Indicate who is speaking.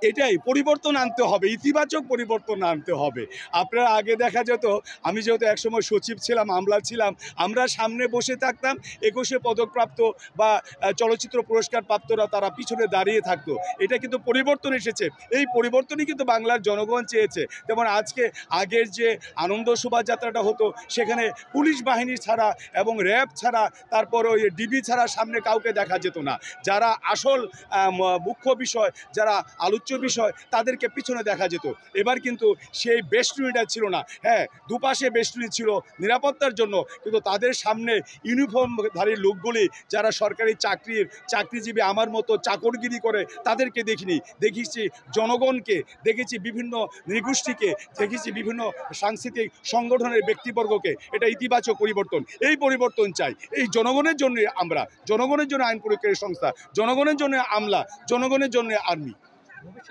Speaker 1: এটাই পরিবর্তন আনতে হবে, ইতিবাচক পরিবর্তন আনতে হবে। আপনারা আগে দেখা যেত, আমি যেহেতু একসময় সচিব ছিলাম, আমলা ছিলাম, আমরা সামনে বসে থাকতাম, ২১শে পদকপ্রাপ্ত বা চলচ্চিত্র পুরস্কার প্রাপ্তরা তারা পিছনে দাঁড়িয়ে থাকতো। এটা কিন্তু পরিবর্তন এসেছে, এই পরিবর্তনই কিন্তু বাংলার জনগণ চেয়েছে। যেমন আজকে আগের যে আনন্দ শোভাযাত্রাটা হতো, সেখানে পুলিশ বাহিনী ছাড়া এবং র্যাব ছাড়া, তারপর ওই ডিবি ছাড়া সামনে কাউকে দেখা যেত না। যারা আসল মুখ্য বিষয়, যারা আলোচ্য বিষয়, তাদেরকে পিছনে দেখা যেত। এবার কিন্তু সেই বেষ্টনীটা ছিল না। হ্যাঁ, দুপাশে বেষ্টনী ছিল নিরাপত্তার জন্য, কিন্তু তাদের সামনে ইউনিফর্মধারী লোকগুলি যারা সরকারি চাকরিজীবী আমার মতো চাকরগিরি করে, তাদেরকে দেখিনি। দেখেছি জনগণকে, দেখেছি বিভিন্ন নৃগোষ্ঠীকে, দেখেছি বিভিন্ন সাংস্কৃতিক সংগঠনের ব্যক্তিবর্গকে। এটা ইতিবাচক পরিবর্তন, এই পরিবর্তন চাই। এই জনগণের জন্য আমরা, জনগণের জন্য আইন প্রয়োগকারী সংস্থা, জনগণের জন্য আমলা, জনগণের জন্য আর্মি।